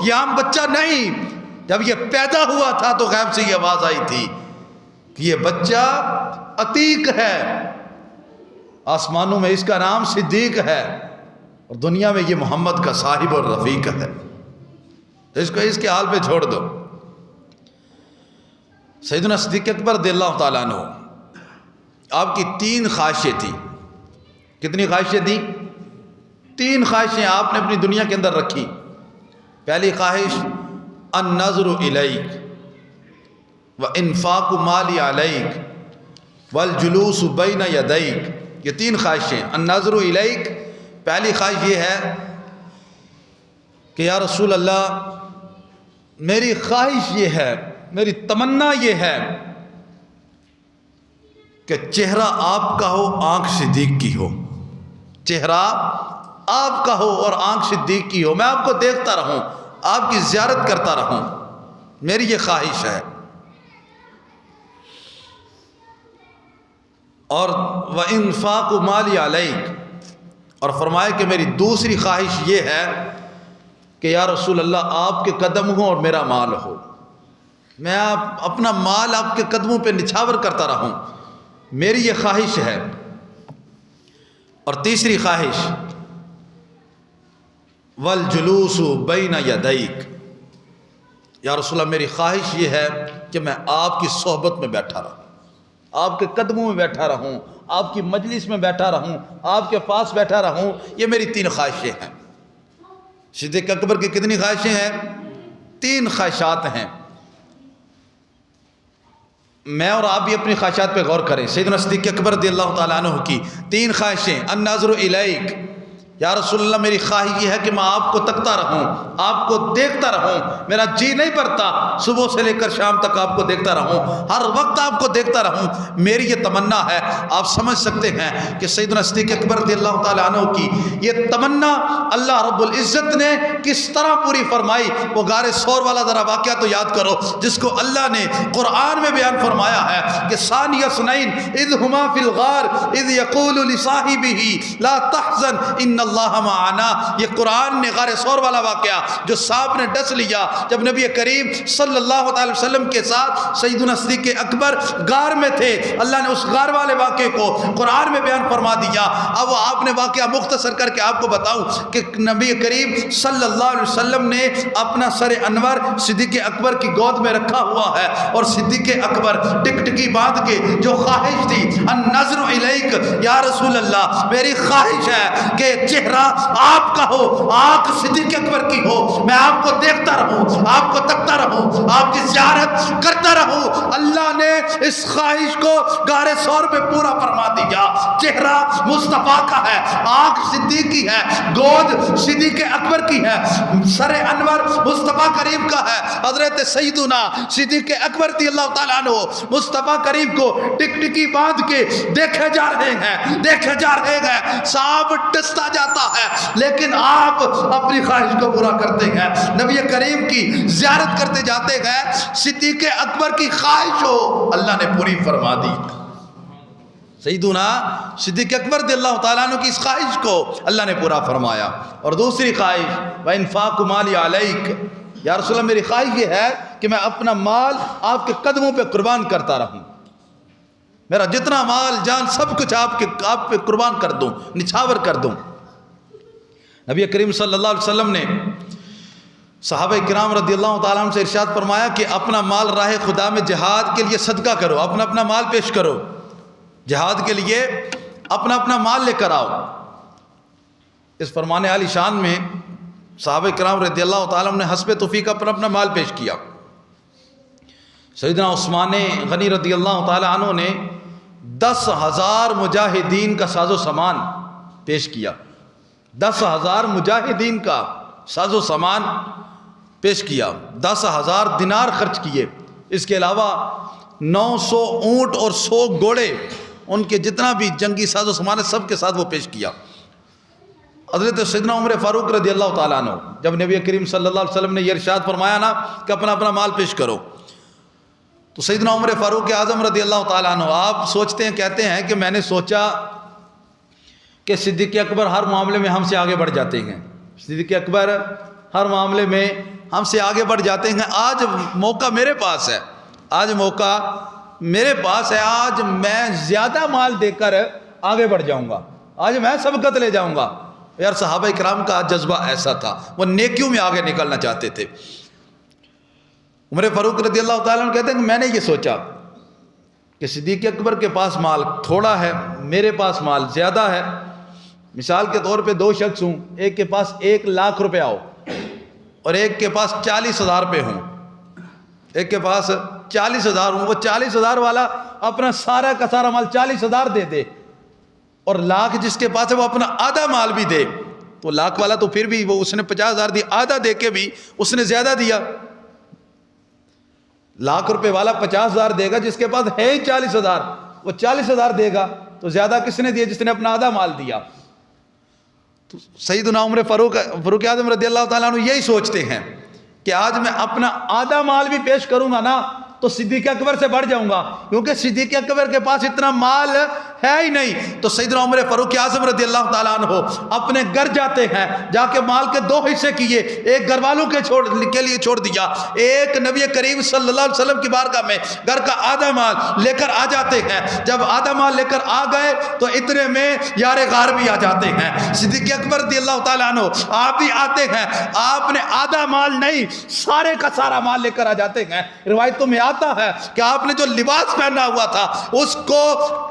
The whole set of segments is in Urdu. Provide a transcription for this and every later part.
یہ عام بچہ نہیں، جب یہ پیدا ہوا تھا تو غیب سے یہ آواز آئی تھی کہ یہ بچہ عتیق ہے، آسمانوں میں اس کا نام صدیق ہے اور دنیا میں یہ محمد کا صاحب اور رفیق ہے، اس کو اس کے حال پہ چھوڑ دو۔ سیدنا صدیق اکبر رضی اللہ تعالیٰ عنہ، آپ کی 3 خواہشیں تھیں۔ کتنی خواہشیں تھیں؟ 3 خواہشیں آپ نے اپنی دنیا کے اندر رکھی۔ پہلی خواہش النظر الیک وانفاق مالی علیک والجلوس بین یدیک، یہ 3 خواہشیں۔ النظر الیک، پہلی خواہش یہ ہے کہ یا رسول اللہ میری خواہش یہ ہے، میری تمنا یہ ہے کہ چہرہ آپ کا ہو، آنکھ صدیق کی ہو، چہرہ آپ کا ہو اور آنکھ صدیق کی ہو، میں آپ کو دیکھتا رہوں، آپ کی زیارت کرتا رہوں، میری یہ خواہش ہے۔ اور وَإِنفَاقُ مَالِي عَلَيْكَ، اور فرمایا کہ میری دوسری خواہش یہ ہے کہ یا رسول اللہ آپ کے قدم ہوں اور میرا مال ہو، میں اپنا مال آپ کے قدموں پہ نچھاور کرتا رہوں، میری یہ خواہش ہے۔ اور تیسری خواہش والجلوس بین یدیک، یا رسول اللہ میری خواہش یہ ہے کہ میں آپ کی صحبت میں بیٹھا رہوں، آپ کے قدموں میں بیٹھا رہوں، آپ کی مجلس میں بیٹھا رہوں، آپ کے پاس بیٹھا رہوں، یہ میری 3 خواہشیں ہیں۔ صدیق اکبر کی کتنی خواہشیں ہیں؟ 3 خواہشات ہیں۔ میں اور آپ بھی اپنی خواہشات پہ غور کریں۔ سیدنا صدیق اکبر رضی اللہ تعالیٰ عنہ کی 3 خواہشیں، النظر الیک، یا رسول اللہ میری خواہش یہ ہے کہ میں آپ کو تکتا رہوں، آپ کو دیکھتا رہوں، میرا جی نہیں بھرتا صبح سے لے کر شام تک آپ کو دیکھتا رہوں، ہر وقت آپ کو دیکھتا رہوں، میری یہ تمنا ہے۔ آپ سمجھ سکتے ہیں کہ سیدنا صدیق اکبر رضی اللہ تعالیٰ عنہ کی یہ تمنا اللہ رب العزت نے کس طرح پوری فرمائی۔ وہ غار ثور والا ذرا واقعہ تو یاد کرو، جس کو اللہ نے قرآن میں بیان فرمایا ہے کہ ثانی اثنین اذ ہما فی الغار اذ یقول لصاحبہ لا تحزن ان اللہ معنا، یہ قرآن نے غار ثور والا واقعہ جو سانپ نے ڈس لیا جب نبی کریم صلی اللہ علیہ وسلم کے ساتھ سیدنا صدیق اکبر غار میں تھے، اللہ نے اس غار والے واقعے کو قرآن میں بیان فرما دیا۔ اب آپ نے واقعہ مختصر کر کے آپ کو بتاؤں کہ نبی کریم صلی اللہ علیہ وسلم نے اپنا سر انور صدیق اکبر کی گود میں رکھا ہوا ہے اور صدیق اکبر ٹکٹکی باندھ کے جو خواہش تھی النظر الیک، یا رسول اللہ میری خواہش ہے کہ چہرہ آپ کا ہو، آنکھ صدیق اکبر کی ہو، میں آپ کو دیکھتا رہوں، آپ کو تکتا رہوں، آپ کی زیارت کرتا رہوں۔ اللہ نے اس خواہش کو غار ثور پہ پورا فرما دیا۔ چہرہ مصطفیٰ کا ہے، آنکھ صدیق کی ہے، گود صدیق اکبر کی ہے، سر انور مصطفیٰ کریم کا ہے۔ حضرت سیدنا صدیق اکبر رضی اللہ تعالیٰ عنہ مصطفیٰ کریم کو ٹکٹکی باندھ کے دیکھے جا رہے ہیں، دیکھے جا رہے ہیں، سانپ ڈستا جاتا ہے لیکن آپ اپنی خواہش کو پورا کرتے ہیں، نبی کریم کی زیارت کرتے جاتے ہیں، صدیق اکبر کی خواہش ہو اللہ نے پوری فرما دی۔ سیدنا صدیق اکبر رضی اللہ تعالیٰ عنہ کی اس خواہش کو اللہ نے پورا فرمایا۔ اور دوسری خواہش وَإِنفَاقُ مَالِي عَلَيْكَ، یا رسول اللہ میری خواہش یہ ہے کہ میں اپنا مال آپ کے قدموں پہ قربان کرتا رہوں، میرا جتنا مال جان سب کچھ آپ پہ قربان کر دوں، نچھاور کر دوں۔ نبی کریم صلی اللہ علیہ وسلم نے صحابہ کرام رضی اللہ تعالیٰ عنہ سے ارشاد فرمایا کہ اپنا مال راہ خدا میں جہاد کے لیے صدقہ کرو، اپنا مال پیش کرو، جہاد کے لیے اپنا مال لے کر آؤ۔ اس فرمان عالی شان میں صحابہ کرام رضی اللہ تعالیٰ عنہ نے حسب توفیق اپنا مال پیش کیا۔ سیدنا عثمان غنی رضی اللہ تعالیٰ عنہ نے 10,000 مجاہدین کا ساز و سامان پیش کیا، 10,000 مجاہدین کا ساز و سامان پیش کیا، 10,000 دینار خرچ کیے، اس کے علاوہ 900 اونٹ اور 100 گھوڑے، ان کے جتنا بھی جنگی ساز و سامان ہے سب کے ساتھ وہ پیش کیا۔ حضرت سیدنا عمر فاروق رضی اللہ تعالیٰ عنہ جب نبی کریم صلی اللہ علیہ وسلم نے یہ ارشاد فرمایا نا کہ اپنا مال پیش کرو، تو سیدنا عمر فاروق اعظم رضی اللہ تعالیٰ عنہ آپ سوچتے ہیں، کہتے ہیں کہ میں نے سوچا کہ صدیق اکبر ہر معاملے میں ہم سے آگے بڑھ جاتے ہیں، صدیق اکبر ہر معاملے میں ہم سے آگے بڑھ جاتے ہیں. آج موقع میرے پاس ہے, آج موقع میرے پاس ہے, آج میں زیادہ مال دے کر آگے بڑھ جاؤں گا, آج میں سبقت لے جاؤں گا. یار صحابہ کرام کا جذبہ ایسا تھا, وہ نیکیوں میں آگے نکلنا چاہتے تھے. عمر فاروق رضی اللہ تعالیٰ عنہ کہتے ہیں کہ میں نے یہ سوچا کہ صدیق اکبر کے پاس مال تھوڑا ہے, میرے پاس مال زیادہ ہے. مثال کے طور پہ 2 شخص ہوں, ایک کے پاس 1 لاکھ روپیہ ہو اور ایک کے پاس 40,000 روپے ہوں. ایک کے پاس 40,000 ہوں, وہ 40,000 والا اپنا سارا کا سارا مال 40,000 دے دے, اور لاکھ جس کے پاس ہے وہ اپنا آدھا مال بھی دے. تو لاکھ والا تو پھر بھی وہ اس نے 50,000 دیا, آدھا دے کے بھی اس نے زیادہ دیا. لاکھ روپے والا 50,000 دے گا, جس کے پاس ہے 40,000 وہ 40,000 دے گا. تو زیادہ کس نے دیا؟ جس نے اپنا آدھا مال دیا. تو سیدنا عمر فاروق اعظم رضی اللہ تعالیٰ عنہ یہی سوچتے ہیں کہ آج میں اپنا آدھا مال بھی پیش کروں گا نا تو صدیق اکبر سے بڑھ جاؤں گا, کیونکہ صدیق اکبر کے پاس اتنا مال ہے ہی نہیں. تو سیدنا عمر فاروق اعظم رضی اللہ تعالیٰ عنہ اپنے گھر جاتے ہیں, جا کے مال کے 2 حصے کیے, ایک گھر والوں کے لیے چھوڑ دیا, ایک نبی کریم صلی اللہ علیہ وسلم کی بارگاہ میں گھر کا آدھا مال لے کر آ جاتے ہیں. جب آدھا مال لے کر آ گئے تو اتنے میں یار غار بھی آ جاتے ہیں. صدیق اکبر رضی اللہ تعالیٰ عنہ آپ بھی آتے ہیں, آپ نے آدھا مال نہیں سارے کا سارا مال لے کر آ جاتے ہیں. روایتوں میں آتا ہے کہ آپ نے جو لباس پہنا ہوا تھا اس کو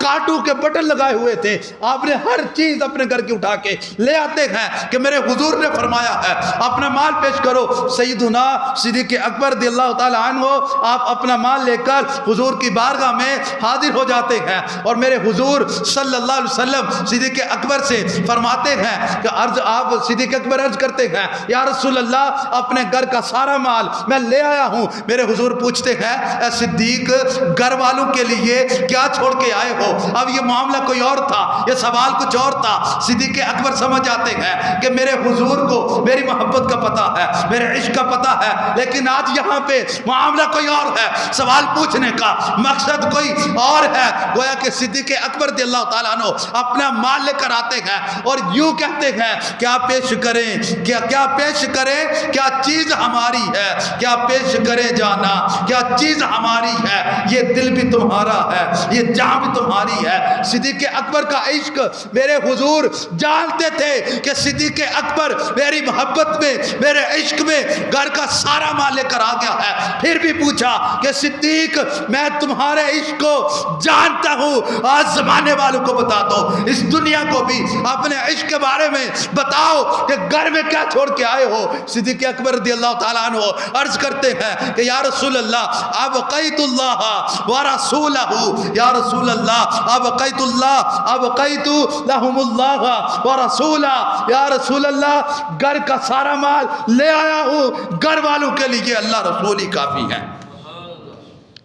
کاٹو کے بٹن لگائے ہوئے تھے, آپ نے ہر چیز اپنے گھر کی اٹھا کے لے آتے ہیں کہ میرے حضور نے فرمایا ہے اپنا مال پیش کرو. سیدنا صدیق اکبر رضی اللہ تعالیٰ عنہ آپ اپنا مال لے کر حضور کی بارگاہ میں حاضر ہو جاتے ہیں, اور میرے حضور صلی اللہ علیہ وسلم صدیق اکبر سے فرماتے ہیں کہ آپ صدیق اکبر عرض کرتے ہیں یا رسول اللہ اپنے گھر کا سارا مال میں لے آیا ہوں. میرے حضور پوچھتے ہیں اے صدیق گھر والوں کے لیے کیا چھوڑ کے آئے ہو؟ اب یہ معاملہ کوئی اور تھا, یہ سوال کچھ اور تھا. صدیق اکبر سمجھ آتے ہیں کہ میرے حضور کو میری محبت کا پتہ ہے, میرے عشق کا پتہ ہے, لیکن آج یہاں پہ معاملہ کوئی اور ہے, سوال پوچھنے کا مقصد کوئی اور ہے. گویا کہ صدیق اکبر رضی اللہ تعالیٰ عنہ اپنا مال لے کر آتے ہیں اور یوں کہتے ہیں کیا پیش کریں, کیا پیش کریں, کیا چیز ہماری ہے, کیا پیش کریں جانا, کیا چیز ہماری ہے, یہ دل بھی تمہارا ہے, یہ جان بھی تمہاری ہے. صدیق اکبر کا عشق میرے حضور جانتے تھے کہ صدیق اکبر میری محبت میں, میرے عشق میں گھر کا سارا مال لے کر آ گیا ہے. پھر بھی پوچھا کہ صدیق میں تمہارے عشق کو جانتا ہوں, آج زمانے والوں کو بتا دو, اس دنیا کو بھی اپنے عشق کے بارے میں بتاؤ کہ گھر میں کیا چھوڑ کے آئے ہو. صدیق اکبر رضی اللہ تعالیٰ عنہ عرض کرتے ہیں کہ یا رسول اللہ ابقیت اللہ ورسولہ, یا رسول اللہ ابقیت اللہ ابقیت لہم اللہ ورسولہ, یا رسول اللہ گھر کا سارا مال لے آیا ہوں, گھر والوں کے لیے اللہ رسول ہی کافی ہے.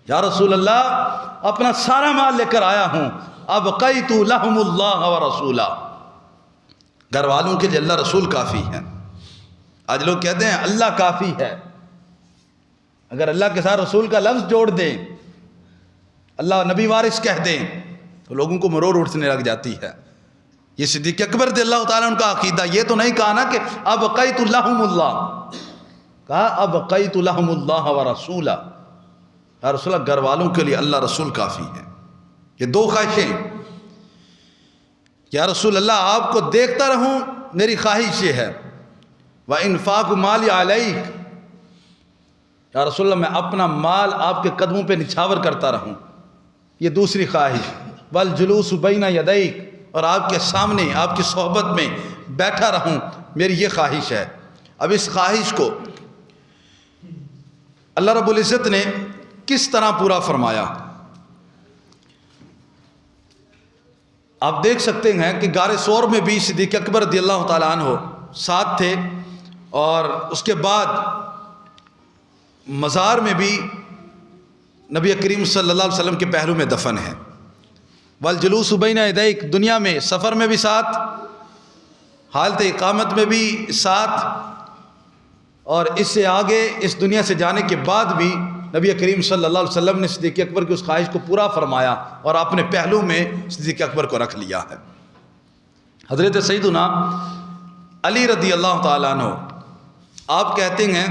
یا رسول اللہ اپنا سارا مال لے کر آیا ہوں, ابقیت لہم اللہ ورسولہ, گھر والوں کے لیے اللہ رسول کافی ہے. آج لوگ کہتے ہیں اللہ کافی ہے, اگر اللہ کے ساتھ رسول کا لفظ جوڑ دیں, اللہ نبی وارث کہہ دیں تو لوگوں کو مرور اٹھنے لگ جاتی ہے. یہ صدیق اکبر رضی اللہ تعالیٰ عنہ کا عقیدہ, یہ تو نہیں کہا نا کہ ابقیت لہم اللہ, کہا ابقیت لہم اللہ ورسولہ, یا رسول اللہ گھر والوں کے لیے اللہ رسول کافی ہے. یہ 2 خواہشیں, یا رسول اللہ آپ کو دیکھتا رہوں میری خواہش یہ ہے, وانفاق مالی علیک, یا رسول اللہ میں اپنا مال آپ کے قدموں پہ نچھاور کرتا رہوں, یہ دوسری خواہش. والجلوس بین یدیک, اور آپ کے سامنے آپ کی صحبت میں بیٹھا رہوں, میری یہ خواہش ہے. اب اس خواہش کو اللہ رب العزت نے کس طرح پورا فرمایا آپ دیکھ سکتے ہیں کہ غار ثور میں بھی صدیق اکبر رضی اللہ تعالیٰ عنہ ساتھ تھے, اور اس کے بعد مزار میں بھی نبی کریم صلی اللہ علیہ وسلم کے پہلو میں دفن ہے. والجلوس بین یدیک, دنیا میں سفر میں بھی ساتھ, حالت اقامت میں بھی ساتھ, اور اس سے آگے اس دنیا سے جانے کے بعد بھی نبی کریم صلی اللہ علیہ وسلم نے صدیق اکبر کی اس خواہش کو پورا فرمایا اور اپنے پہلو میں صدیق اکبر کو رکھ لیا ہے. حضرت سیدنا علی رضی اللہ تعالیٰ عنہ آپ کہتے ہیں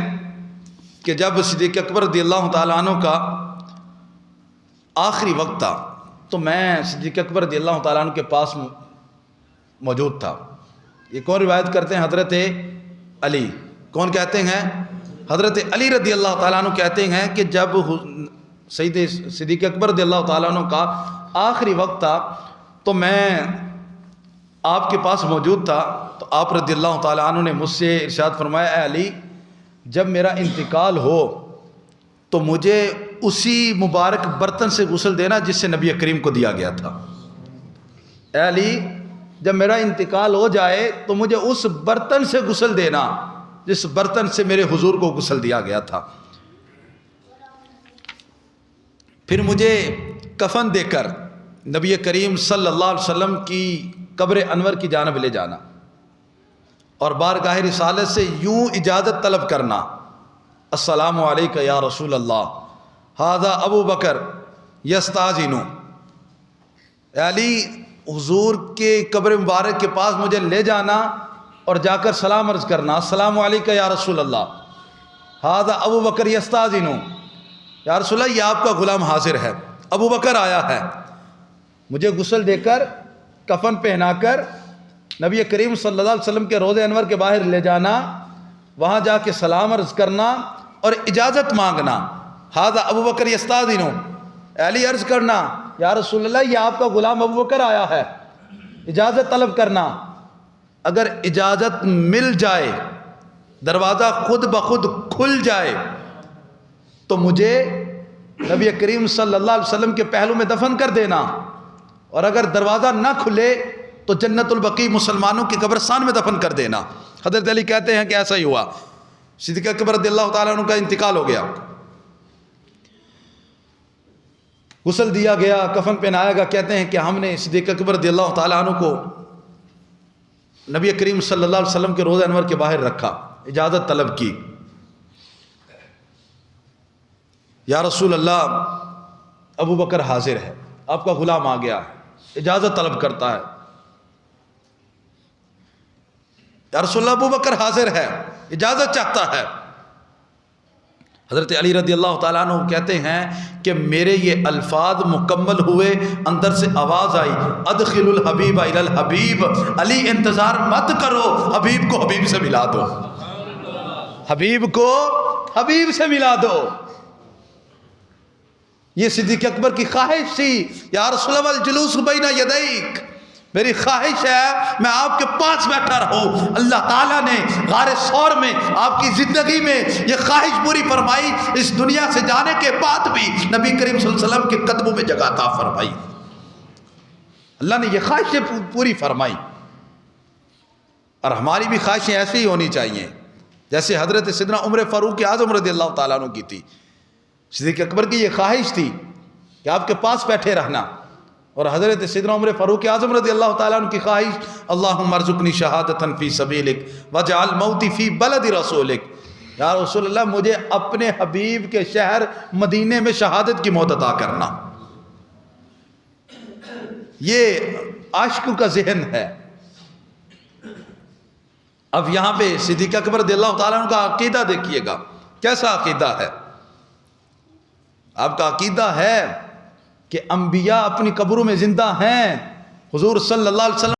کہ جب صدیق اکبر رضی اللہ تعالیٰ عنہ کا آخری وقت تھا تو میں صدیق اکبر رضی اللہ تعالیٰ عنہ کے پاس موجود تھا۔ یہ کون روایت کرتے ہیں؟ حضرت علی۔ کون کہتے ہیں؟ حضرت علی رضی اللہ تعالیٰ عنہ کہتے ہیں کہ جب سید صدیق اکبر رضی اللہ تعالیٰ عنہ کا آخری وقت تھا تو میں آپ کے پاس موجود تھا، تو آپ رضی اللہ تعالیٰ عنہ نے مجھ سے ارشاد فرمایا، اے علی، جب میرا انتقال ہو تو مجھے اسی مبارک برتن سے غسل دینا جس سے نبی کریم کو دیا گیا تھا۔ اے علی، جب میرا انتقال ہو جائے تو مجھے اس برتن سے غسل دینا جس برتن سے میرے حضور کو غسل دیا گیا تھا۔ پھر مجھے کفن دے کر نبی کریم صلی اللہ علیہ وسلم کی قبر انور کی جانب لے جانا اور بارگاہ رسالت سے یوں اجازت طلب کرنا، السلام علیکہ یا رسول اللہ، ھذا ابو بکر یستاذن۔ علی، حضور کے قبر مبارک کے پاس مجھے لے جانا اور جا کر سلام عرض کرنا، السلام علیکہ یا رسول اللہ، ھذا ابو بکر یستاذن۔ یا رسول اللہ، یہ آپ کا غلام حاضر ہے، ابو بکر آیا ہے۔ مجھے غسل دے کر، کفن پہنا کر نبی کریم صلی اللہ علیہ وسلم کے روضہ انور کے باہر لے جانا، وہاں جا کے سلام عرض کرنا اور اجازت مانگنا، ھذا ابو بکر یستاذن۔ علی عرض کرنا، یا رسول اللہ، یہ آپ کا غلام ابو بکر آیا ہے، اجازت طلب کرنا۔ اگر اجازت مل جائے، دروازہ خود بخود کھل جائے تو مجھے نبی کریم صلی اللہ علیہ وسلم کے پہلو میں دفن کر دینا، اور اگر دروازہ نہ کھلے تو جنت البقیع مسلمانوں کی قبرستان میں دفن کر دینا۔ حضرت علی کہتے ہیں کہ ایسا ہی ہوا۔ صدیق اکبر رضی اللہ تعالیٰ عنہ کا انتقال ہو گیا، غسل دیا گیا، کفن پہنایا گیا۔ کہتے ہیں کہ ہم نے صدیق اکبر رضی اللہ تعالیٰ عنہ کو نبی کریم صلی اللہ علیہ وسلم کے روضہ انور کے باہر رکھا، اجازت طلب کی، یا رسول اللہ، ابو بکر حاضر ہے، آپ کا غلام آ گیا، اجازت طلب کرتا ہے۔ یا رسول اللہ، ابو بکر حاضر ہے، اجازت چاہتا ہے۔ حضرت علی رضی اللہ تعالیٰ عنہ کہتے ہیں کہ میرے یہ الفاظ مکمل ہوئے، اندر سے آواز آئی، ادخل الحبیب الی الحبیب، علی انتظار مت کرو، حبیب کو حبیب سے ملا دو، حبیب کو حبیب سے ملا دو۔ یہ صدیق اکبر کی خواہش تھی، یا رسول اللہ الجلوس بین یدیک، میری خواہش ہے میں آپ کے پاس بیٹھا رہوں۔ اللہ تعالیٰ نے غار ثور میں آپ کی زندگی میں یہ خواہش پوری فرمائی، اس دنیا سے جانے کے بعد بھی نبی کریم صلی اللہ علیہ وسلم کے قدموں میں جگہ عطا فرمائی۔ اللہ نے یہ خواہشیں پوری فرمائی، اور ہماری بھی خواہشیں ایسی ہی ہونی چاہیے جیسے حضرت سیدنا عمر فاروق اعظم رضی اللہ تعالیٰ عنہ کی تھی۔ صدیق اکبر کی یہ خواہش تھی کہ آپ کے پاس بیٹھے رہنا، اور حضرت سیدنا عمر فاروق اعظم رضی اللہ تعالیٰ عنہ کی خواہش، اللہم ارزقنی شہادتا فی سبیلک واجعل موتی فی بلد رسولک، یا رسول اللہ، مجھے اپنے حبیب کے شہر مدینے میں شہادت کی موت عطا کرنا۔ یہ عاشق کا ذہن ہے۔ اب یہاں پہ صدیق اکبر رضی اللہ تعالیٰ عنہ کا عقیدہ دیکھیے گا، کیسا عقیدہ ہے۔ آپ کا عقیدہ ہے کہ انبیاء اپنی قبروں میں زندہ ہیں، حضور صلی اللہ علیہ وسلم